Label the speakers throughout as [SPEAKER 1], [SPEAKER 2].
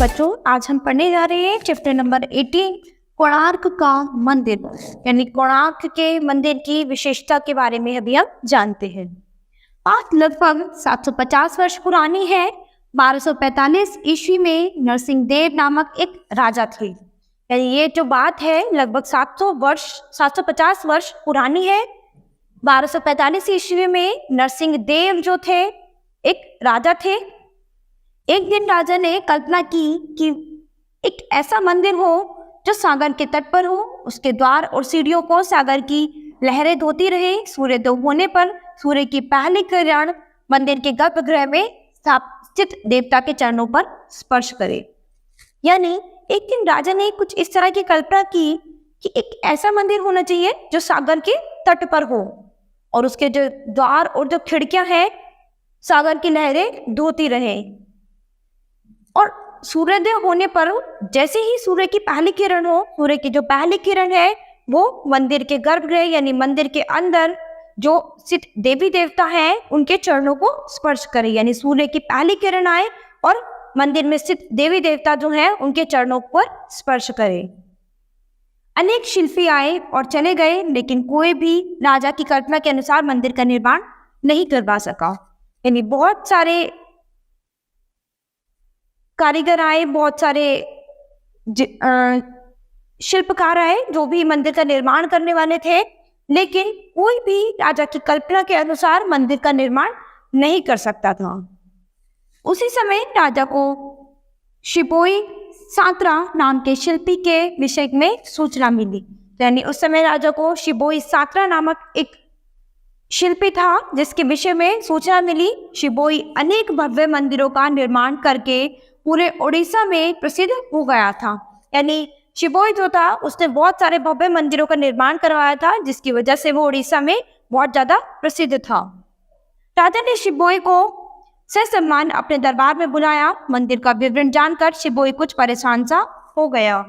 [SPEAKER 1] बच्चों, आज हम पढ़ने जा रहे हैं चैप्टर नंबर 18 कोणार्क का मंदिर, यानी कोणार्क के मंदिर की विशेषता के बारे में अभी हम जानते हैं। बात लगभग 750 वर्ष पुरानी है। 1245 ईस्वी में नरसिंह देव नामक एक राजा थे। यानी ये जो बात है लगभग 750 वर्ष पुरानी है। 1245 ईस्वी में नरसिंह देव जो थे एक राजा थे। एक दिन राजा ने कल्पना की कि एक ऐसा मंदिर हो जो सागर के तट पर हो, उसके द्वार और सीढ़ियों को सागर की लहरें धोती रहे। सूर्योदय होने पर सूर्य की पहली किरण मंदिर के गर्भगृह में स्थित देवता के चरणों पर स्पर्श करे। यानी एक दिन राजा ने कुछ इस तरह की कल्पना की कि एक ऐसा मंदिर होना चाहिए जो सागर के तट पर हो और उसके जो द्वार और जो खिड़कियां हैं सागर की लहरें धोती रहे। और सूर्योदय होने पर जैसे ही सूर्य की पहली किरण हो, सूर्य की जो पहली किरण है वो मंदिर के गर्भगृह यानी मंदिर के अंदर जो स्थित देवी देवता हैं उनके चरणों को स्पर्श करे। यानी सूर्य की पहली किरण आए और मंदिर में स्थित देवी देवता जो हैं उनके चरणों पर स्पर्श करे। अनेक शिल्पी आए और चले गए, लेकिन कोई भी राजा की कल्पना के अनुसार मंदिर का निर्माण नहीं करवा सका। यानी बहुत सारे कारीगर आए, बहुत सारे शिल्पकार आए जो भी मंदिर का निर्माण करने वाले थे, लेकिन कोई भी राजा की कल्पना के अनुसार मंदिर का निर्माण नहीं कर सकता था। उसी समय राजा को शिबोई सात्रा नाम के शिल्पी के विषय में सूचना मिली। यानी उस समय राजा को शिबोई सात्रा नामक एक शिल्पी था जिसके विषय में सूचना मिली। शिबोई अनेक भव्य मंदिरों का निर्माण करके पूरे उड़ीसा में प्रसिद्ध हो गया था। यानी शिबोई जो था उसने बहुत सारे भव्य मंदिरों का निर्माण करवाया था, जिसकी वजह से वो उड़ीसा में बहुत ज्यादा प्रसिद्ध था। राजा ने शिबोई को ससम्मान अपने दरबार में बुलाया। मंदिर का विवरण जानकर शिबोई कुछ परेशान सा हो गया,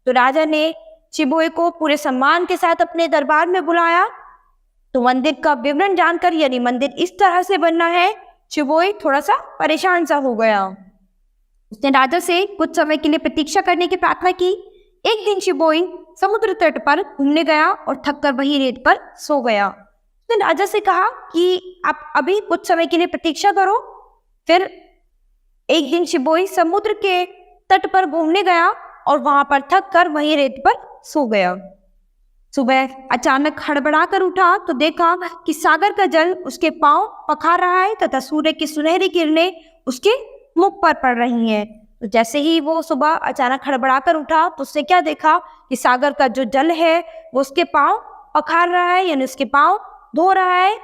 [SPEAKER 1] तो राजा ने शिबोई को पूरे सम्मान के साथ अपने दरबार में बुलाया। तो मंदिर का विवरण जानकर, यानी मंदिर इस तरह से बनना है, शिबोई थोड़ा सा परेशान सा हो गया। उसने राजा से कुछ समय के लिए प्रतीक्षा करने की प्रार्थना की। एक दिन शिबोई समुद्र तट पर घूमने गया और थककर वही रेत पर सो गया। उसने राजा से कहा कि आप अभी कुछ समय के लिए प्रतीक्षा करो। फिर एक दिन शिबोई समुद्र के तट पर घूमने गया और वहां पर थक कर वही रेत पर सो गया। सुबह अचानक हड़बड़ा कर उठा तो देखा कि सागर का जल उसके पांव पखार रहा है तथा सूर्य की सुनहरी किरणें उसके मुख पर पड़ रही हैं। तो जैसे ही वो सुबह अचानक हड़बड़ा कर उठा तो उसने क्या देखा कि सागर का जो जल है वो उसके पांव पखार रहा है, यानी उसके पांव धो रहा है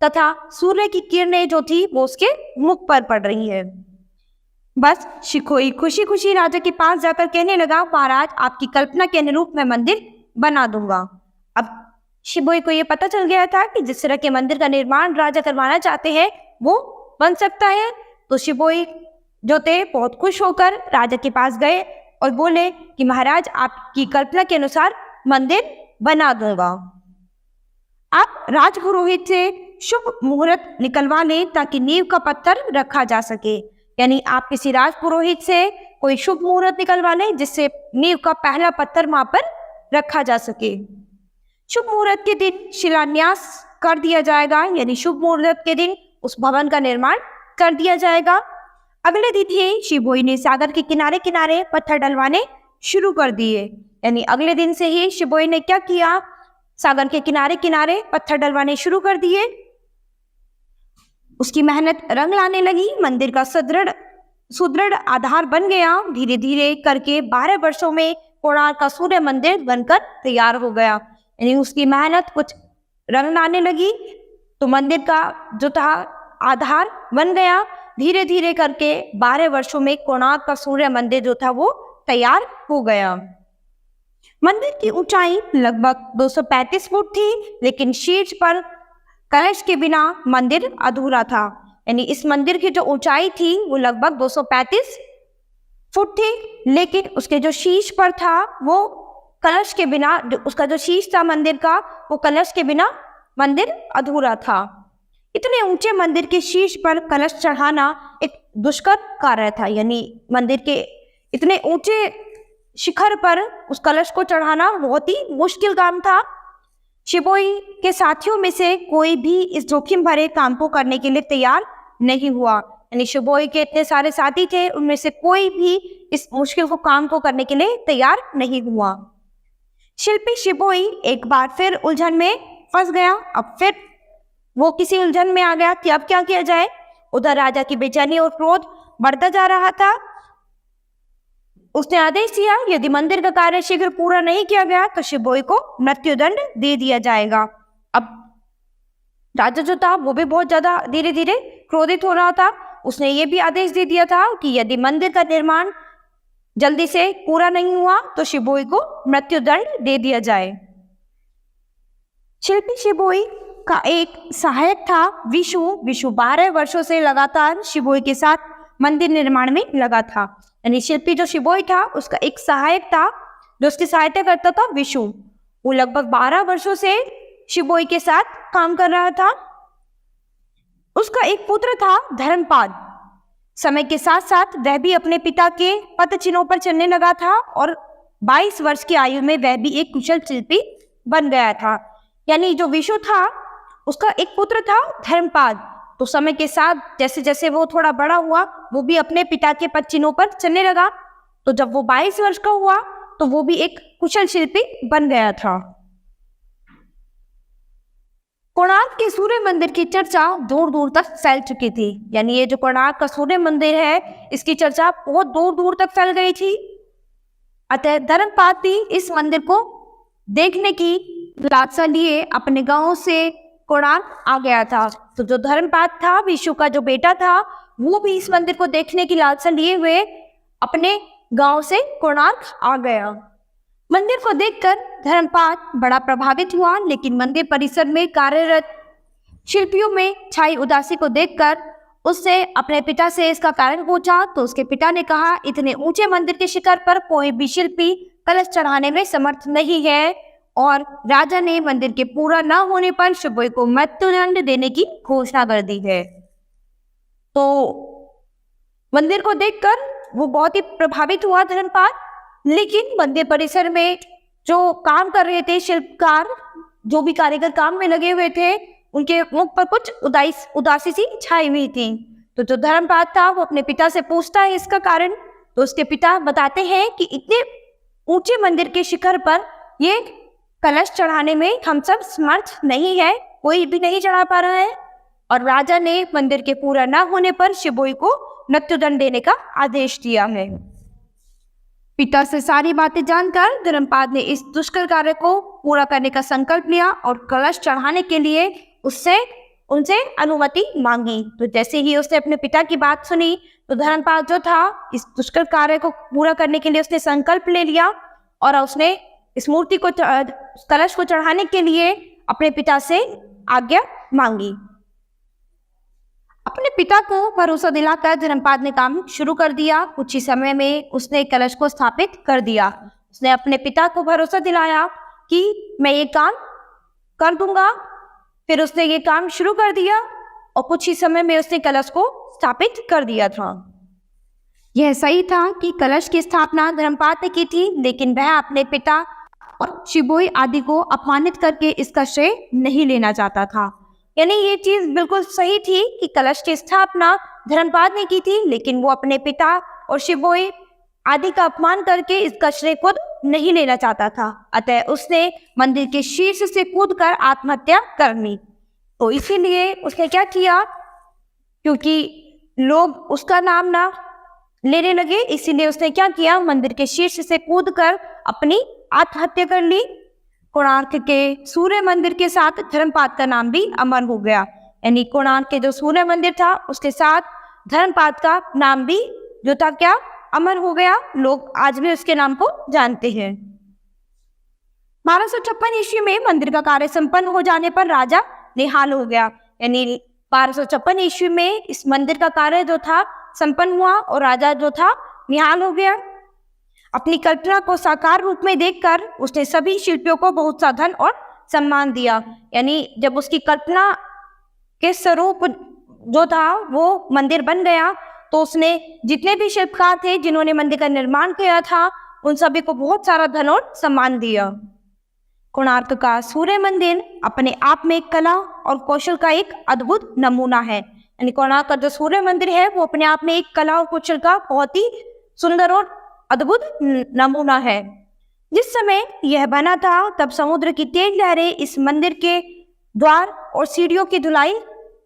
[SPEAKER 1] तथा सूर्य की किरणें जो थी वो उसके मुख पर पड़ रही है। बस शिकोई खुशी खुशी राजा के पास जाकर कहने लगा, महाराज आपकी कल्पना के अनुरूप मैं मंदिर बना दूंगा। अब शिबोई को यह पता चल गया था कि जिस तरह के मंदिर का निर्माण राजा करवाना चाहते हैं वो बन सकता है। तो शिबोई जो थे बहुत खुश होकर राजा के पास गए और बोले कि महाराज आपकी कल्पना के अनुसार मंदिर बना दूंगा। आप राजपुरोहित से शुभ मुहूर्त निकलवा लें ताकि नींव का पत्थर रखा जा सके। यानी आप किसी राजपुरोहित से कोई शुभ मुहूर्त निकलवा लें जिससे नींव का पहला पत्थर वहां पर रखा जा सके। शुभ मुहूर्त के दिन शिलान्यास कर दिया जाएगा, यानी शुभ मुहूर्त के दिन उस भवन का निर्माण कर दिया जाएगा। अगले दिन ही शिबोई ने सागर के किनारे किनारे पत्थर डलवाने शुरू कर दिए। यानी अगले दिन से ही शिबोई ने क्या किया, सागर के किनारे किनारे पत्थर डलवाने शुरू कर दिए। उसकी मेहनत रंग लाने लगी। मंदिर का सुदृढ़ आधार बन गया। धीरे धीरे करके 12 वर्षों में कोणार्क का सूर्य मंदिर बनकर तैयार हो गया। यानी उसकी मेहनत कुछ रंग लाने लगी तो मंदिर का जो था आधार बन गया। धीरे धीरे करके 12 वर्षों में कोणार्क का सूर्य मंदिर जो था वो तैयार हो गया। मंदिर की ऊंचाई लगभग 235 फुट थी, लेकिन शीर्ष पर कलश के बिना मंदिर अधूरा था। यानी इस मंदिर की जो ऊंचाई थी वो लगभग 235 फुट थी, लेकिन उसके जो शीर्ष पर था वो कलश के बिना, उसका जो शीर्ष था मंदिर का वो कलश के बिना मंदिर अधूरा था। इतने ऊंचे मंदिर के शीर्ष पर कलश चढ़ाना एक दुष्कर कार्य था। यानी मंदिर के इतने ऊंचे शिखर पर उस कलश को चढ़ाना बहुत ही मुश्किल काम था। शिबोई के साथियों में से कोई भी इस जोखिम भरे काम को करने के लिए तैयार नहीं हुआ। यानी शिबोई के इतने सारे साथी थे, उनमें से कोई भी इस मुश्किल काम को करने के लिए तैयार नहीं हुआ। शिल्पी शिबोई एक बार फिर उलझन में फंस गया। अब फिर वो किसी उलझन में आ गया कि अब क्या किया जाए। उधर राजा की बेचैनी और क्रोध बढ़ता जा रहा था। उसने आदेश दिया, यदि मंदिर का कार्य शीघ्र पूरा नहीं किया गया तो शिबोई को मृत्युदंड दे दिया जाएगा। अब राजा जो था वो भी बहुत ज्यादा धीरे धीरे क्रोधित हो रहा था। उसने ये भी आदेश दे दिया था कि यदि मंदिर का निर्माण जल्दी से पूरा नहीं हुआ तो शिबोई को मृत्युदंड दे दिया जाए। शिल्पी शिबोई का एक सहायक था विशु। विशु 12 वर्षों से लगातार शिबोई के साथ मंदिर निर्माण में लगा था। यानी शिल्पी जो शिबोई था उसका एक सहायक था जो उसकी सहायता करता था, विशु। वो लगभग 12 वर्षों से शिबोई के साथ काम कर रहा था। उसका एक पुत्र था धर्मपाद। समय के साथ साथ वह भी अपने पिता के पद चिन्हों पर चलने लगा था और 22 वर्ष की आयु में वह भी एक कुशल शिल्पी बन गया था। यानी जो विशु था उसका एक पुत्र था धर्मपाद। तो समय के साथ जैसे जैसे वो थोड़ा बड़ा हुआ वो भी अपने पिता के पद चिन्हों पर चलने लगा। तो जब वो 22 वर्ष का हुआ तो वो भी एक कुशल शिल्पी बन गया था। कोणार्क के सूर्य मंदिर की चर्चा दूर दूर तक फैल चुकी थी। यानी ये जो कोणार्क का सूर्य मंदिर है इसकी चर्चा बहुत दूर दूर तक फैल गई थी। अतः धर्मपाद भी इस मंदिर को देखने की लालसा लिए अपने गांव से कोणार्क आ गया था। तो जो धर्मपाद था, विशु का जो बेटा था, वो भी इस मंदिर को देखने की लालसा लिए हुए अपने गांव से कोणार्क आ गया। मंदिर को देखकर धर्मपाद बड़ा प्रभावित हुआ, लेकिन मंदिर परिसर में कार्यरत शिल्पियों में छाई उदासी को देखकर उसने अपने पिता से इसका कारण पूछा। तो उसके पिता ने कहा, इतने ऊंचे मंदिर के शिखर पर कोई भी शिल्पी कलश चढ़ाने में समर्थ नहीं है और राजा ने मंदिर के पूरा न होने पर शिबोई को मृत्युदंड देने की घोषणा कर दी है। तो मंदिर को देखकर वो बहुत ही प्रभावित हुआ धर्मपाद। लेकिन मंदिर परिसर में जो काम कर रहे थे शिल्पकार, जो भी कारीगर काम में लगे हुए थे, उनके मुख पर कुछ उदासी सी छाई हुई थी। तो जो धर्मपाद था वो अपने पिता से पूछता है इसका कारण। तो उसके पिता बताते हैं कि इतने ऊंचे मंदिर के शिखर पर ये कलश चढ़ाने में हम सब समर्थ नहीं है, कोई भी नहीं चढ़ा पा रहा है और राजा ने मंदिर के पूरा न होने पर शिबोई को मृत्युदंड देने का आदेश दिया है। पिता से सारी बातें जानकर धर्मपाद ने इस दुष्कर कार्य को पूरा करने का संकल्प लिया और कलश चढ़ाने के लिए उनसे अनुमति मांगी। तो जैसे ही उसने अपने पिता की बात सुनी तो धर्मपाद जो था इस दुष्कर कार्य को पूरा करने के लिए उसने संकल्प ले लिया और उसने इस मूर्ति को कलश को चढ़ाने के लिए अपने पिता से आज्ञा मांगी। अपने पिता को भरोसा दिलाकर धर्मपाद ने काम शुरू कर दिया। कुछ ही समय में उसने कलश को स्थापित कर दिया। उसने अपने पिता को भरोसा दिलाया कि मैं ये काम कर दूंगा। फिर उसने ये काम शुरू कर दिया और कुछ ही समय में उसने कलश को स्थापित कर दिया था। यह सही था कि कलश की स्थापना धर्मपाद ने की थी, लेकिन वह अपने पिता और शिबोई आदि को अपमानित करके इसका श्रेय नहीं लेना चाहता था। यानी ये चीज बिल्कुल सही थी कि कलश की स्थापना धर्मपाद ने की थी, लेकिन वो अपने पिता और शिबोई आदि का अपमान करके इसका श्रेय खुद नहीं लेना चाहता था। अतः उसने मंदिर के शीर्ष से कूदकर आत्महत्या कर ली। तो इसीलिए उसने क्या किया, क्योंकि लोग उसका नाम ना लेने लगे, इसीलिए उसने क्या किया, मंदिर के शीर्ष से कूदकर अपनी आत्महत्या कर ली। कोणार्क के सूर्य मंदिर के साथ धर्मपाद का नाम भी अमर हो गया। यानी कोणार्क के जो सूर्य मंदिर था उसके साथ धर्मपाद का नाम भी जो था क्या, अमर हो गया। लोग आज भी उसके नाम को जानते हैं। 1256 ईस्वी में मंदिर का कार्य संपन्न हो जाने पर राजा निहाल हो गया। यानी 1256 ईस्वी में इस मंदिर का कार्य जो था संपन्न हुआ और राजा जो था निहाल हो गया। अपनी कल्पना को साकार रूप में देखकर उसने सभी शिल्पियों को बहुत सा धन और सम्मान दिया। यानी जब उसकी कल्पना के स्वरूप जो था वो मंदिर बन गया तो उसने जितने भी शिल्पकार थे जिन्होंने मंदिर का निर्माण किया था, उन सभी को बहुत सारा धन और सम्मान दिया। कोणार्क का सूर्य मंदिर अपने आप में एक कला और कौशल का एक अद्भुत नमूना है। यानी कोणार्क का जो सूर्य मंदिर है वो अपने आप में एक कला और कौशल का बहुत ही सुंदर और अद्भुत नमूना है। जिस समय यह बना था तब समुद्र की तेज लहरें इस मंदिर के द्वार और सीढ़ियों की धुलाई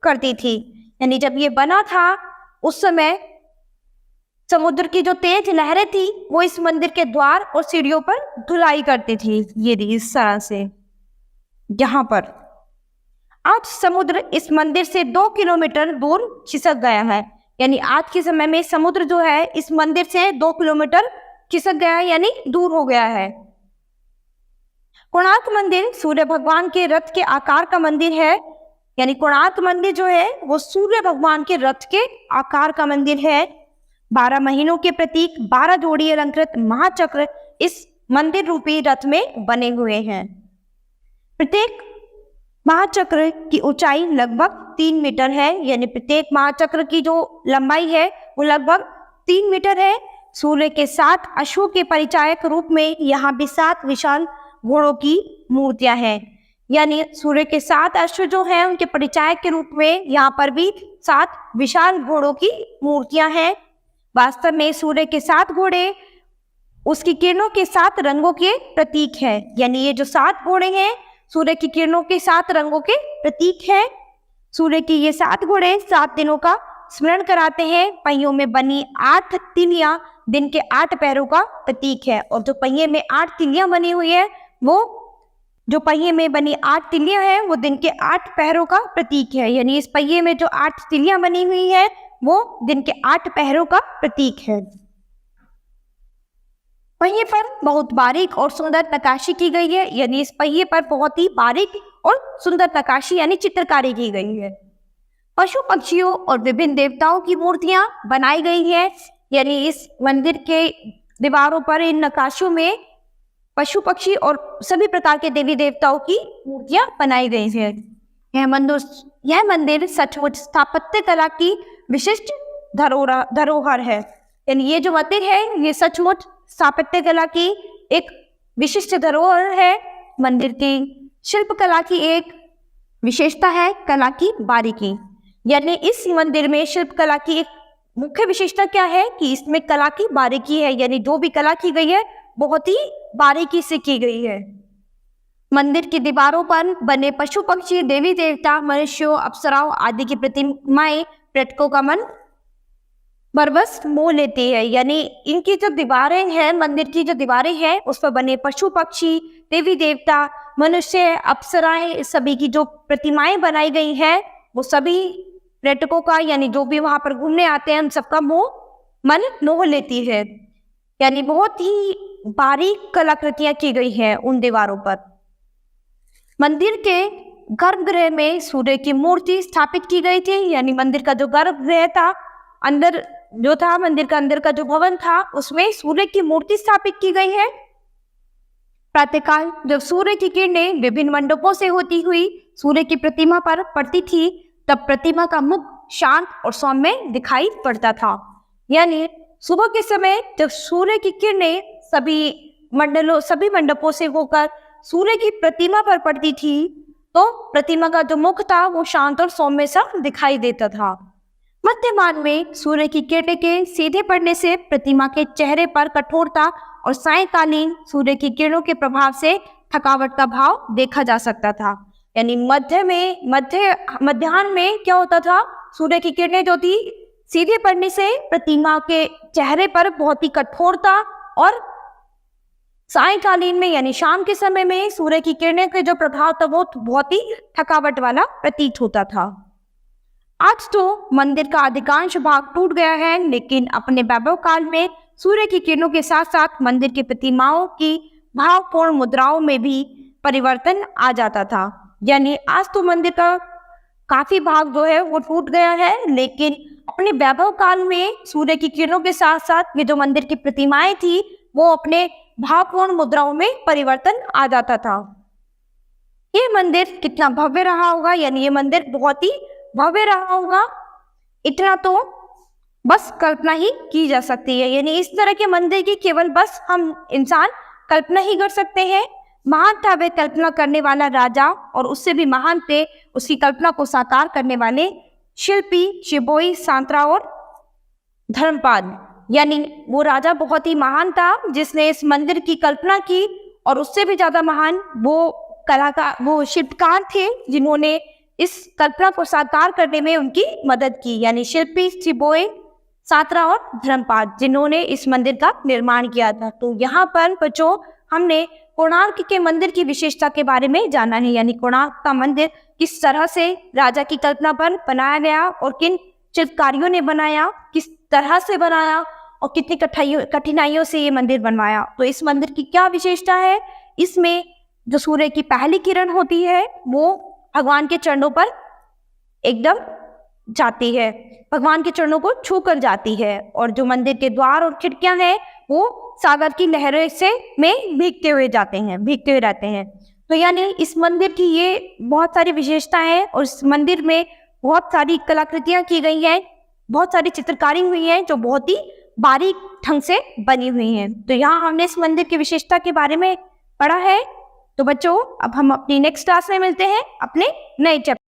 [SPEAKER 1] करती थी। यानी जब ये बना था उस समय समुद्र की जो तेज लहरें थी वो इस मंदिर के द्वार और सीढ़ियों पर धुलाई करती थी। ये इस तरह से यहाँ पर आज समुद्र इस मंदिर से 2 किलोमीटर दूर खिसक गया है। यानी आज के समय में समुद्र जो है इस मंदिर से 2 किलोमीटर खिसक गया है, यानी दूर हो गया है। कोणार्क मंदिर सूर्य भगवान के रथ के आकार का मंदिर है। यानी कोणार्क मंदिर जो है वो सूर्य भगवान के रथ के आकार का मंदिर है। 12 महीनों के प्रतीक 12 जोड़ी अलंकृत महाचक्र इस मंदिर रूपी रथ में बने हुए हैं। प्रत्येक महाचक्र की ऊंचाई लगभग 3 मीटर है। यानी प्रत्येक महाचक्र की जो लंबाई है वो लगभग 3 मीटर है। सूर्य के 7 अश्वों के परिचायक रूप में यहाँ भी 7 विशाल घोड़ों की मूर्तियां हैं। यानी सूर्य के 7 अश्व जो हैं उनके परिचायक के रूप में यहाँ पर भी 7 विशाल घोड़ों की मूर्तियां हैं। वास्तव में सूर्य के 7 घोड़े उसकी किरणों के 7 रंगों के प्रतीक है। यानी ये जो 7 घोड़े हैं सूर्य की किरणों के 7 रंगों के प्रतीक हैं। सूर्य की ये 7 घोड़े 7 दिनों का स्मरण कराते हैं। पहियों में बनी 8 तिलियां दिन के 8 पहरों का प्रतीक है। और जो पहिए में 8 तिलियां बनी हुई है वो जो पहिए में बनी 8 तिलियां हैं वो दिन के 8 पहरों का प्रतीक है। यानी इस पहिए में जो 8 तिलियां बनी हुई है वो दिन के 8 पहरों का प्रतीक है। पहिए पर बहुत बारीक और सुंदर नक्काशी की गई है। यानी इस पहिए पर बहुत ही बारीक और सुंदर नक्काशी यानी चित्रकारी की गई है। पशु पक्षियों और विभिन्न देवताओं की मूर्तियां बनाई गई है। यानी इस मंदिर के दीवारों पर इन नक्काशियों में पशु पक्षी और सभी प्रकार के देवी देवताओं की मूर्तियां बनाई गई है। यह मंदिर सचमुच स्थापत्य कला की विशिष्ट धरोहर है। यानी ये जो मंदिर है ये सचमुच स्थापत्य कला की एक विशिष्ट धरोहर है। मंदिर की शिल्पकला की एक विशेषता है कला की बारीकी। यानी इस मंदिर में शिल्पकला की एक मुख्य विशेषता क्या है कि इसमें कला की बारीकी है। यानी जो भी कला की गई है बहुत ही बारीकी से की गई है। मंदिर की दीवारों पर बने पशु पक्षी देवी देवता मनुष्यों अप्सराओं आदि की प्रतिमाएं पर्यटकों का मन बरबस मोह लेती है। यानी इनकी जो दीवारें हैं मंदिर की जो दीवारें हैं उस पर बने पशु पक्षी देवी देवता मनुष्य अप्सराएं सभी की जो प्रतिमाएं बनाई गई हैं वो सभी पर्यटकों का यानी जो भी वहां पर घूमने आते हैं उन सबका मन मोह लेती है। यानी बहुत ही बारीक कलाकृतियां की गई है उन दीवारों पर। मंदिर के गर्भगृह में सूर्य की मूर्ति स्थापित की गई थी। यानी मंदिर का जो गर्भगृह था अंदर जो था मंदिर का अंदर का जो भवन था उसमें सूर्य की मूर्ति स्थापित की गई है। प्रातःकाल जब सूर्य की किरणें विभिन्न मंडपों से होती हुई सूर्य की प्रतिमा पर पड़ती थी तब प्रतिमा का मुख शांत और सौम्य दिखाई पड़ता था। यानी सुबह के समय जब सूर्य की किरणें सभी मंडपों से होकर सूर्य की प्रतिमा पर पड़ती थी तो प्रतिमा का जो मुख था वो शांत और सौम्य सा दिखाई देता था। मध्यमान में सूर्य की किरणें के सीधे पड़ने से प्रतिमा के चेहरे पर कठोरता और सायंकालीन सूर्य की किरणों के प्रभाव से थकावट का भाव देखा जा सकता था। यानी मध्याह्न में क्या होता था सूर्य की किरणें जो थी सीधे पड़ने से प्रतिमा के चेहरे पर बहुत ही कठोरता और सायंकालीन में यानी शाम के समय में सूर्य की किरणें के जो प्रभाव था वो बहुत ही थकावट वाला प्रतीत होता था। आज तो मंदिर का अधिकांश भाग टूट गया है लेकिन अपने वैभव काल में सूर्य की किरणों के साथ साथ मंदिर की प्रतिमाओं की भावपूर्ण मुद्राओं में भी परिवर्तन आ जाता था। यानी आज तो मंदिर का काफी भाग जो है वो टूट गया है लेकिन अपने वैभव काल में सूर्य की किरणों के साथ साथ ये जो मंदिर की प्रतिमाएं थी वो अपने भावपूर्ण मुद्राओं में परिवर्तन आ जाता था। ये मंदिर कितना भव्य रहा होगा। यानी ये मंदिर बहुत ही भव्य रहा होगा। इतना तो बस कल्पना ही की जा सकती है। यानी इस तरह के मंदिर की केवल बस हम इंसान कल्पना ही कर सकते हैं। महान था वह कल्पना करने वाला राजा, और उससे भी महान थे उसकी कल्पना को साकार करने वाले शिल्पी चिबोई सांत्रा और धर्मपाल। यानी वो राजा बहुत ही महान था जिसने इस मंदिर की कल्पना की, और उससे भी ज्यादा महान वो कलाकार, वो शिल्पकार थे जिन्होंने इस कल्पना को साकार करने में उनकी मदद की। यानी शिल्पी चिबोई सांत्रा और धर्मपाल, जिन्होंने इस मंदिर का निर्माण किया था। तो यहाँ पर बच्चों हमने कोणार्क के मंदिर की विशेषता के बारे में जाना है। यानी कोणार्क का मंदिर किस तरह से राजा की कल्पना पर बनाया गया और किन शिल्पकारियों ने बनाया, किस तरह से बनाया और कितनी कठिनाइयों से ये मंदिर बनवाया। तो इस मंदिर की क्या विशेषता है? इसमें जो सूर्य की पहली किरण होती है वो भगवान के चरणों पर एकदम जाती है, भगवान के चरणों को छू कर जाती है, और जो मंदिर के द्वार और खिड़कियां हैं वो सागर की लहरों से में भीगते हुए रहते हैं। तो यानी इस मंदिर की ये बहुत सारी विशेषताएं हैं, और इस मंदिर में बहुत सारी कलाकृतियां की गई हैं, बहुत सारी चित्रकारी हुई है जो बहुत ही बारीक ढंग से बनी हुई हैं। तो यहाँ हमने इस मंदिर की विशेषता के बारे में पढ़ा है। तो बच्चों अब हम अपनी नेक्स्ट क्लास में मिलते हैं अपने नए चैप्टर